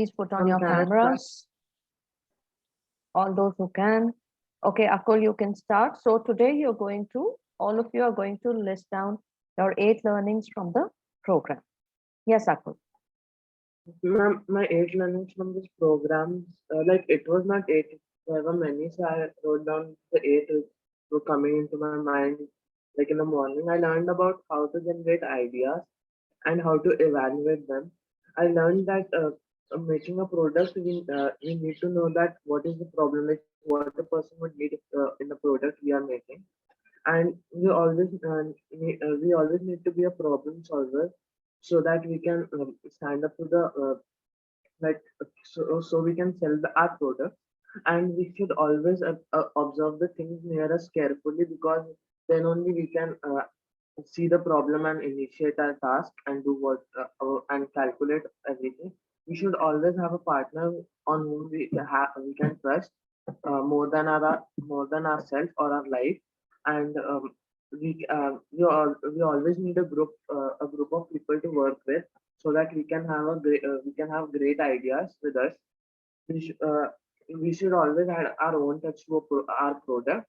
Please put on your cameras. All those who can. Okay, Akul, you can start. So today all of you are going to list down your 8 learnings from the program. Yes, Akul. My 8 learnings from this program, like it was not 8, there were many, so I wrote down the 8 were coming into my mind. Like in the morning, I learned about how to generate ideas and how to evaluate them. I learned that making a product, we need to know that what is the problem, like what a person would need in the product we are making, and we always need to be a problem solver so that we can stand up to the so we can sell our product, and we should always observe the things near us carefully, because then only we can see the problem and initiate our task and do what and calculate everything. We should always have a partner on whom we can trust more than ourselves or our life, and we always need a group of people to work with, so that we can have great ideas with us. We, sh- uh, we should always add our own touch to our product,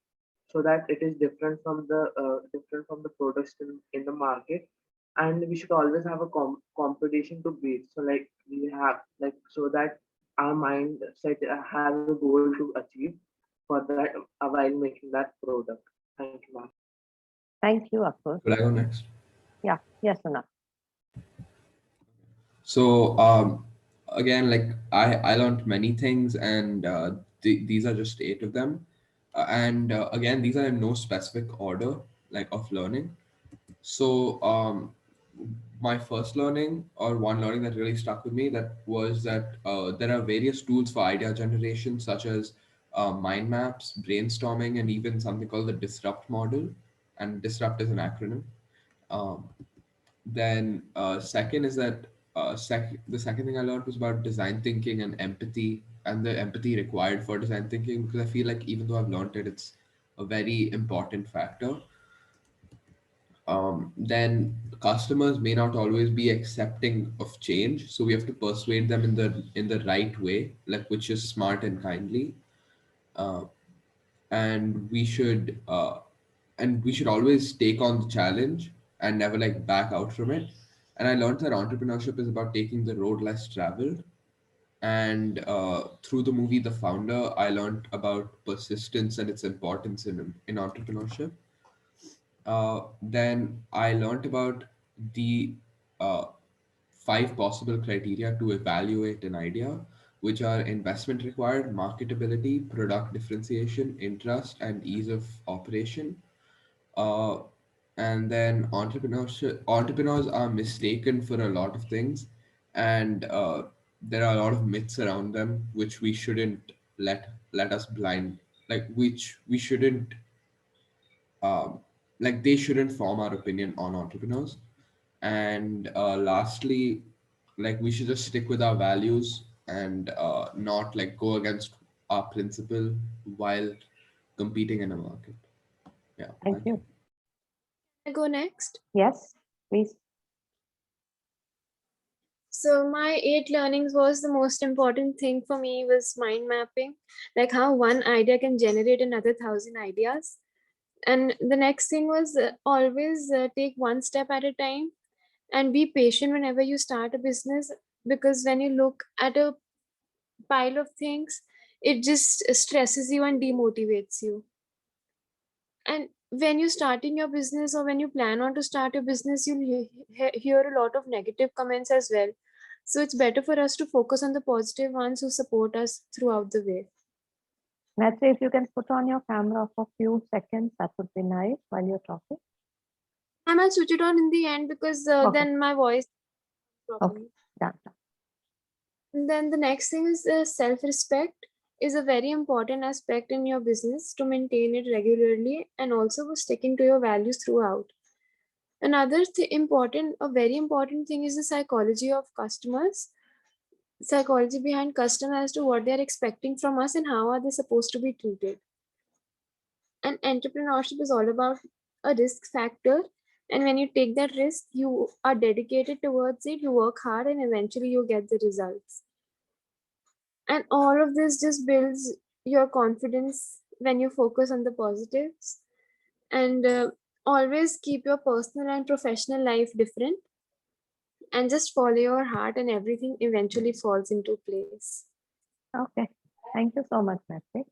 so that it is different from the products in the market, and we should always have a competition to beat. So like we have like so that our mindset has a goal to achieve for that while making that product. Thank you, ma'am. Thank you, Akul. Will I go next? Yeah, yes, Anna. So again, like I learned many things, and these are just 8 of them. And again, these are in no specific order, like of learning. So my first learning, or one learning that really stuck with me, that was that there are various tools for idea generation, such as mind maps, brainstorming, and even something called the disrupt model. And disrupt is an acronym. Um, then second is that the second thing I learned was about design thinking and empathy, and the empathy required for design thinking, because I feel like even though I've learned it, it's a very important factor. Then customers may not always be accepting of change, so we have to persuade them in the right way, like, which is smart and kindly. uh, and we should always take on the challenge and never like back out from it. And I learned that entrepreneurship is about taking the road less traveled. And through the movie The Founder, I learned about persistence and its importance in entrepreneurship. Then I learned about the uh, 5 possible criteria to evaluate an idea, which are investment required, marketability, product differentiation, interest, and ease of operation. Uh, and then entrepreneurs are mistaken for a lot of things, and there are a lot of myths around them, which we shouldn't let us blind, like which we shouldn't um, like they shouldn't form our opinion on entrepreneurs. And lastly, like we should just stick with our values and not like go against our principle while competing in a market. Yeah, Thank you. I go next. Yes, please. So my 8 learnings was the most important thing for me was mind mapping, like how one idea can generate another 1,000 ideas. And the next thing was always take one step at a time and be patient whenever you start a business, because when you look at a pile of things, it just stresses you and demotivates you. And when you're starting your business, or when you plan on to start your business, you'll hear a lot of negative comments as well. So it's better for us to focus on the positive ones who support us throughout the way. Matthew, if you can put on your camera for a few seconds, that would be nice while you're talking. I might switch it on in the end, because Okay. then my voice properly. Okay, done. And then the next thing is self-respect is a very important aspect in your business, to maintain it regularly and also sticking to your values throughout. Another very important thing is the psychology of customers, psychology behind customers as to what they're expecting from us and how are they supposed to be treated. And entrepreneurship is all about a risk factor. And when you take that risk, you are dedicated towards it, you work hard, and eventually you get the results. And all of this just builds your confidence when you focus on the positives. And always keep your personal and professional life different, and just follow your heart, and everything eventually falls into place. Okay. Thank you so much, Matthew.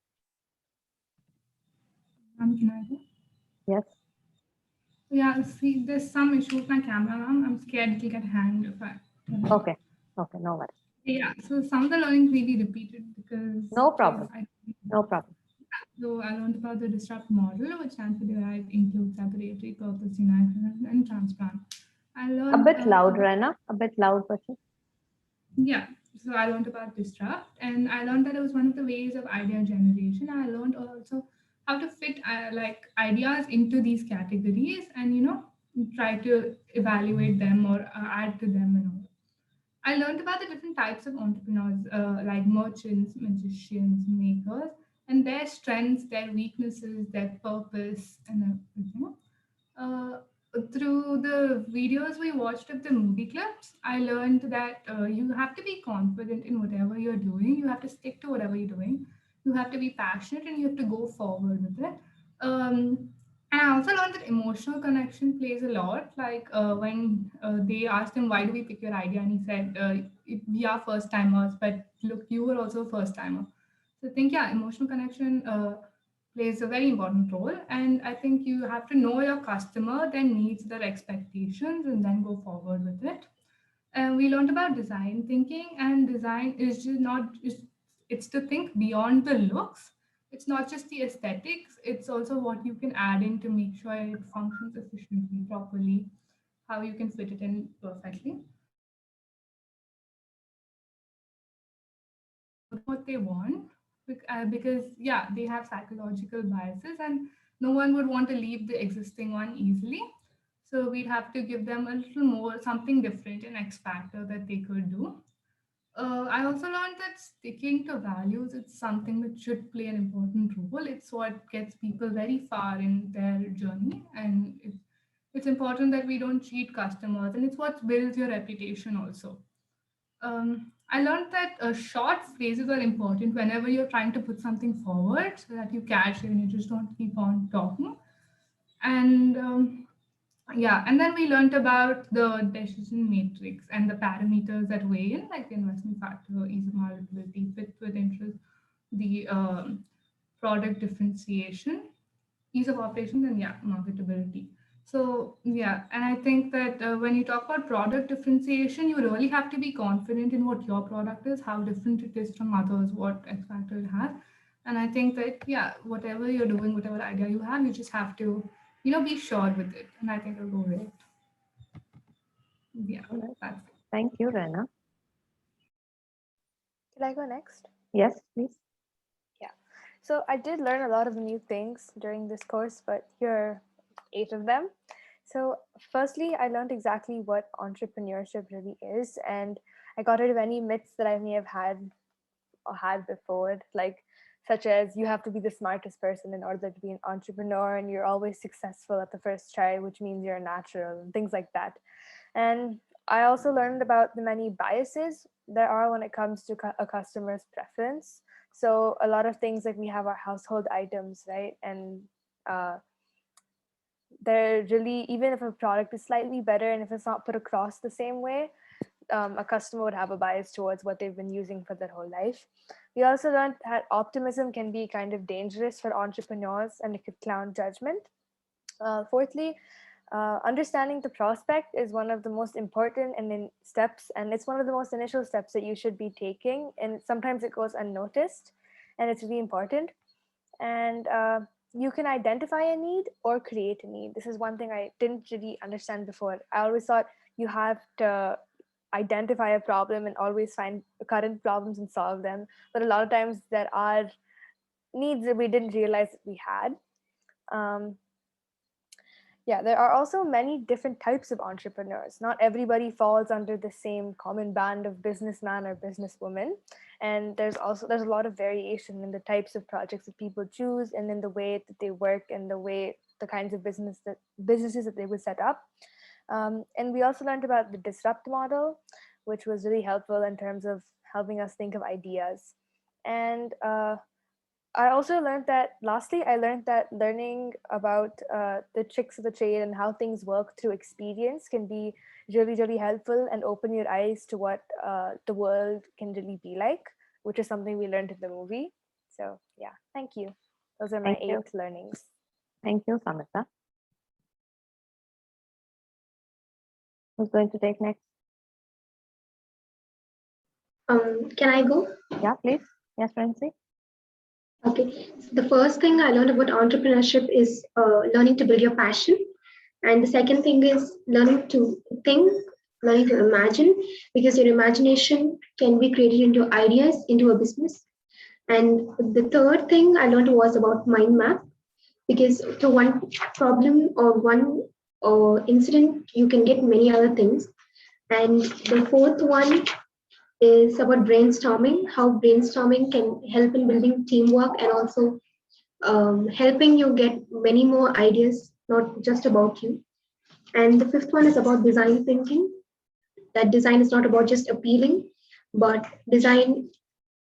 Can I go? Yes. Yeah, see, there's some issue with my camera, ma'am. I'm scared it'll get hanged if I. Okay. Okay. No worries. Yeah, so some of the learning really repeated because No problem. No problem. so I learned about the disrupt model, which stands for derived, includes laboratory, purpose, united, and transplant. I A learned bit loud, Rana. A bit loud, Bachchi. yeah, so I learned about disrupt, and I learned that it was one of the ways of idea generation. I learned also how to fit like ideas into these categories, and try to evaluate them or add to them and all. I learned about the different types of entrepreneurs, like merchants, magicians, makers, and their strengths, their weaknesses, their purpose, and everything. Uh, Through the videos we watched of the movie clips, I learned that you have to be confident in whatever you're doing. You have to stick to whatever you're doing. You have to be passionate and you have to go forward with it. And I also learned that emotional connection plays a lot. Like when they asked him, "Why do we pick your idea?" and he said, "We are first timers, but look, you were also a first timer." So I think, yeah, emotional connection plays a very important role. And I think you have to know your customer, their needs, their expectations, and then go forward with it. And we learned about design thinking, and design is just not just, it's to think beyond the looks. It's not just the aesthetics, it's also what you can add in to make sure it functions efficiently, properly, how you can fit it in perfectly. What they want, because yeah, they have psychological biases and no one would want to leave the existing one easily, so we'd have to give them a little more, something different, an X factor that they could do. I also learned that sticking to values is something that should play an important role. It's what gets people very far in their journey, and it's important that we don't cheat customers, and it's what builds your reputation also. I learned that short phrases are important whenever you're trying to put something forward so that you catch it and you just don't keep on talking. And yeah, and then we learned about the decision matrix and the parameters that weigh in, like the investment factor, ease of marketability, fit with interest, the product differentiation, ease of operations, and yeah, marketability. So yeah, and I think that when you talk about product differentiation, you really have to be confident in what your product is, how different it is from others, what X factor it has. And I think that yeah, whatever you're doing, whatever idea you have, you just have to be sure with it, and I think it'll go great. Yeah, All right. that's it. Thank you, Rana. Can I go next? Yes, please. Yeah. So I did learn a lot of new things during this course, but here are 8 of them. So firstly, I learned exactly what entrepreneurship really is, and I got rid of any myths that I may have had or had before, like such as you have to be the smartest person in order to be an entrepreneur, and you're always successful at the first try, which means you're natural, and things like that. And I also learned about the many biases there are when it comes to a customer's preference. So a lot of things, like we have our household items, right? And uh, they're really, even if a product is slightly better and if it's not put across the same way, a customer would have a bias towards what they've been using for their whole life. We also learned that optimism can be kind of dangerous for entrepreneurs and it could cloud judgment. Fourthly, understanding the prospect is one of the most important and in steps, and it's one of the most initial steps that you should be taking. And sometimes it goes unnoticed, and it's really important. And you can identify a need or create a need. This is one thing I didn't really understand before. I always thought you have to identify a problem and always find current problems and solve them. But a lot of times there are needs that we didn't realize that we had. Um, yeah, there are also many different types of entrepreneurs. Not everybody falls under the same common band of businessman or businesswoman. And there's a lot of variation in the types of projects that people choose and in the way that they work and the kinds of businesses that they would set up. And we also learned about the disrupt model, which was really helpful in terms of helping us think of ideas. And I also learned that, lastly, I learned that learning about the tricks of the trade and how things work through experience can be really, really helpful and open your eyes to what the world can really be like, which is something we learned in the movie. So, yeah, thank you. Those are my Thank you. 8 learnings. Thank you, Samantha. Who's going to take next? Can I go? Yeah, please. Yes, Francie. Okay. So the first thing I learned about entrepreneurship is learning to build your passion. And the second thing is learning to think, learning to imagine, because your imagination can be created into ideas, into a business. And the third thing I learned was about mind map, because through one problem or one incident, you can get many other things. And the fourth one is about brainstorming, how brainstorming can help in building teamwork and also helping you get many more ideas, not just about you. And the fifth one is about design thinking, that design is not about just appealing, but design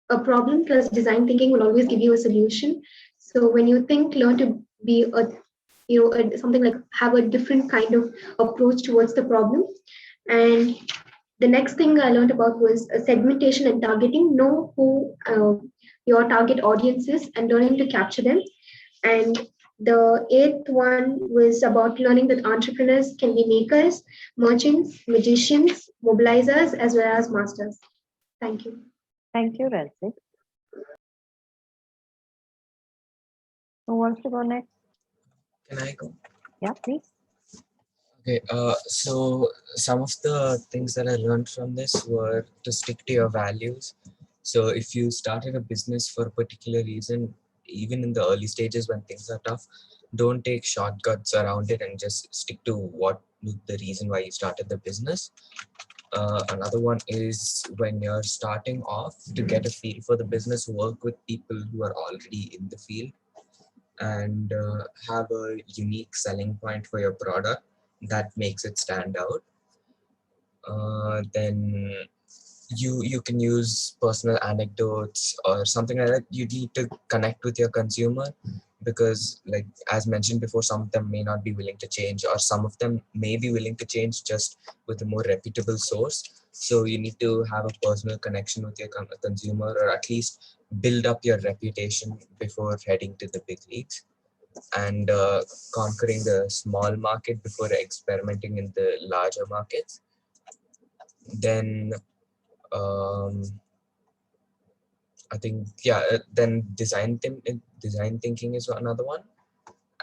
a problem plus design thinking will always give you a solution. So when you think, learn to be a something like have a different kind of approach towards the problem. And the next thing I learned about was segmentation and targeting. Know who your target audience is and learning to capture them. And the eighth one was about learning that entrepreneurs can be makers, merchants, magicians, mobilizers, as well as masters. Thank you. Thank you, Renzi. Who wants to go next? Can I go? Yeah, please. Okay, so some of the things that I learned from this were to stick to your values. So if you started a business for a particular reason, even in the early stages when things are tough, don't take shortcuts around it and just stick to what the reason why you started the business. Another one is when you're starting off, to get a feel for the business, work with people who are already in the field and have a unique selling point for your product that makes it stand out. Then you can use personal anecdotes or something like that. You need to connect with your consumer, because like as mentioned before, some of them may not be willing to change, or some of them may be willing to change just with a more reputable source. So you need to have a personal connection with your consumer, or at least build up your reputation before heading to the big leagues. And conquering the small market before experimenting in the larger markets. Then um, I think, yeah, then design thinking is another one,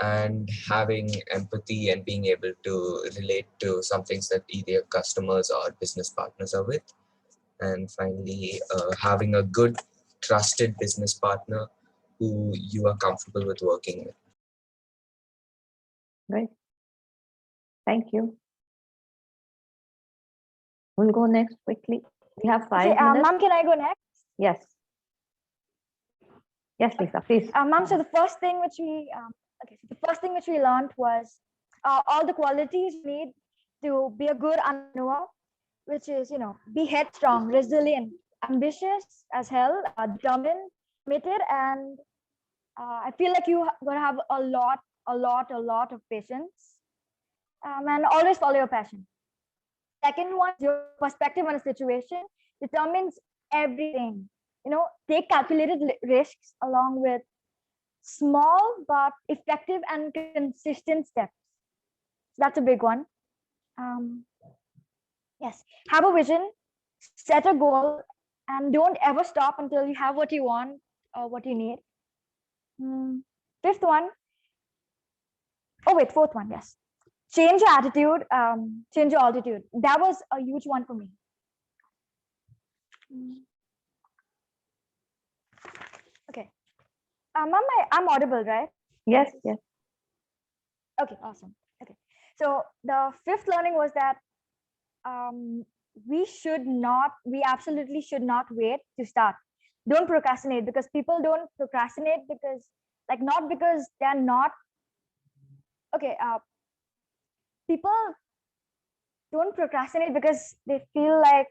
and having empathy and being able to relate to some things that either your customers or business partners are with. And finally, having a good trusted business partner who you are comfortable with working with. Great. Thank you. We'll go next quickly. We have 5 Okay, minutes. ma'am, can I go next? Yes. Yes, Lisa, please. Ma'am, so the first thing which we learned was all the qualities you need to be a good entrepreneur, which is, be headstrong, resilient, ambitious as hell, determined, committed, and I feel like you gonna have a lot of patience, and always follow your passion. Second one, your perspective on a situation determines everything. Take calculated risks along with small but effective and consistent steps. That's a big one. Yes, have a vision, set a goal, and don't ever stop until you have what you want or what you need. Fifth one, fourth one, yes. Change your attitude, change your altitude. That was a huge one for me. Okay. Ma'am, I'm audible, right? Yes, yes. Okay, awesome. Okay. So the fifth learning was that we absolutely should not wait to start. Don't procrastinate, because people don't procrastinate because, not because they're not, okay, people don't procrastinate because they feel like,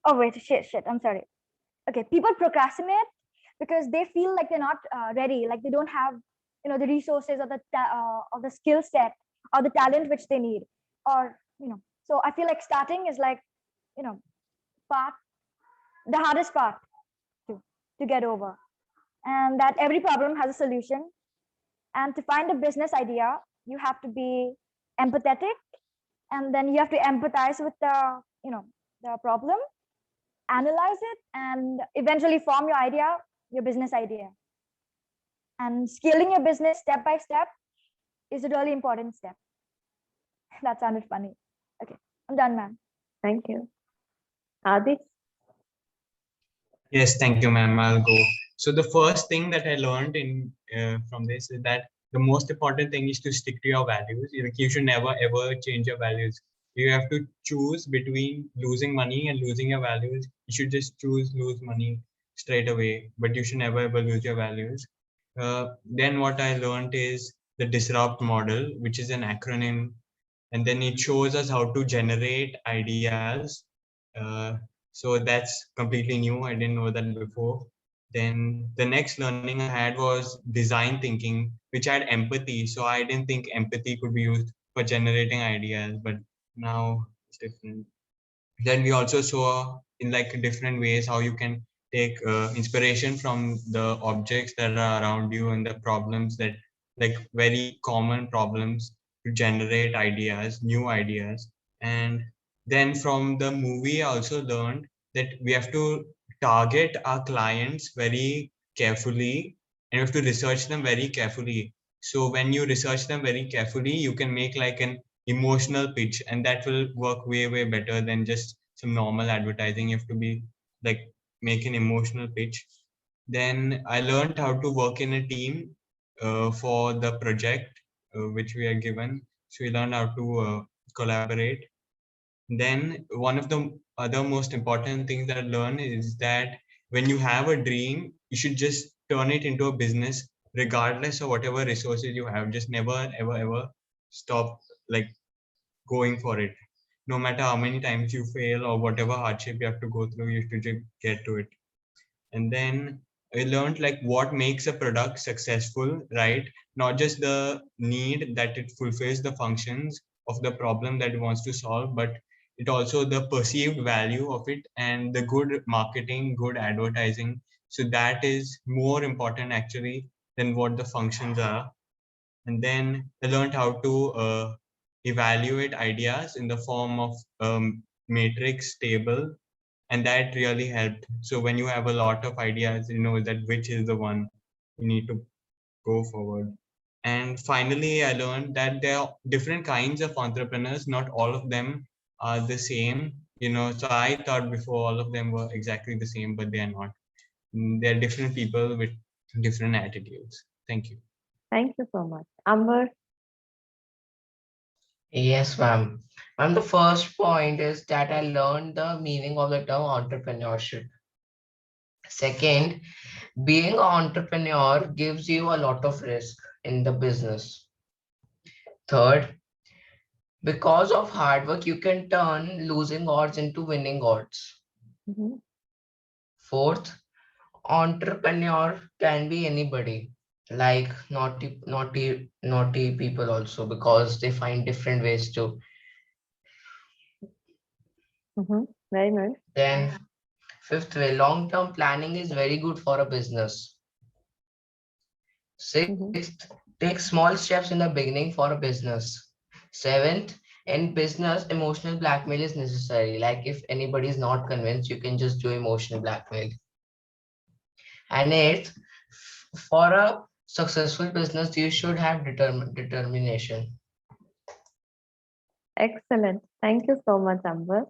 oh, wait, shit, I'm sorry. okay, people procrastinate because they feel like they're not ready, like they don't have, the resources or the skill set or the talent which they need, or so I feel like starting is like, part the hardest part to get over, and that every problem has a solution. And to find a business idea, you have to be empathetic, and then you have to empathize with the problem, analyze it, and eventually form your business idea. And scaling your business step by step is a really important step. That sounded funny. Okay, I'm done, ma'am. Thank you. Adi? Yes, thank you, ma'am. I'll go. So the first thing that I learned in from this is that the most important thing is to stick to your values. You should never ever change your values. You have to choose between losing money and losing your values. You should just choose lose money straight away, but you should never ever lose your values. Then what I learned is the disrupt model, which is an acronym, and then it shows us how to generate ideas. So that's completely new. I didn't know that before. Then the next learning I had was design thinking, which had empathy. So I didn't think empathy could be used for generating ideas, but now it's different. Then we also saw in like different ways how you can take inspiration from the objects that are around you and the problems that like very common problems to generate ideas, new ideas. And then from the movie I also learned that we have to target our clients very carefully, and you have to research them very carefully. So when you research them very carefully, you can make like an emotional pitch, and that will work way better than just some normal advertising. You have to be like make an emotional pitch. Then I learned how to work in a team for the project which we are given. So we learned how to collaborate. Then one of the other most important things that I learned is that when you have a dream, you should just turn it into a business regardless of whatever resources you have. Just never ever stop like going for it. No matter how many times you fail or whatever hardship you have to go through, you have to just get to it. And then I learned like what makes a product successful, right? Not just the need that it fulfills the functions of the problem that it wants to solve, but it also the perceived value of it and the good marketing, good advertising. So that is more important actually than what the functions are. And then I learned how to evaluate ideas in the form of matrix table, and that really helped. So when you have a lot of ideas, you know that which is the one you need to go forward. And finally, I learned that there are different kinds of entrepreneurs. Not all of them are the same. So I thought before all of them were exactly the same, but they are not. They are different people with different attitudes. Thank you. Thank you so much. Amber? Yes, ma'am. And the first point is that I learned the meaning of the term entrepreneurship. Second, being an entrepreneur gives you a lot of risk in the business. Third, because of hard work, you can turn losing odds into winning odds. Mhm. Fourth, entrepreneur can be anybody, like naughty people also, because they find different ways to. Very nice. Then fifth way, long-term planning is very good for a business. Sixth, take small steps in the beginning for a business. Seventh, in business, emotional blackmail is necessary. Like if anybody is not convinced, you can just do emotional blackmail. And eighth, for a successful business, you should have determination. Excellent. Thank you so much, Amber.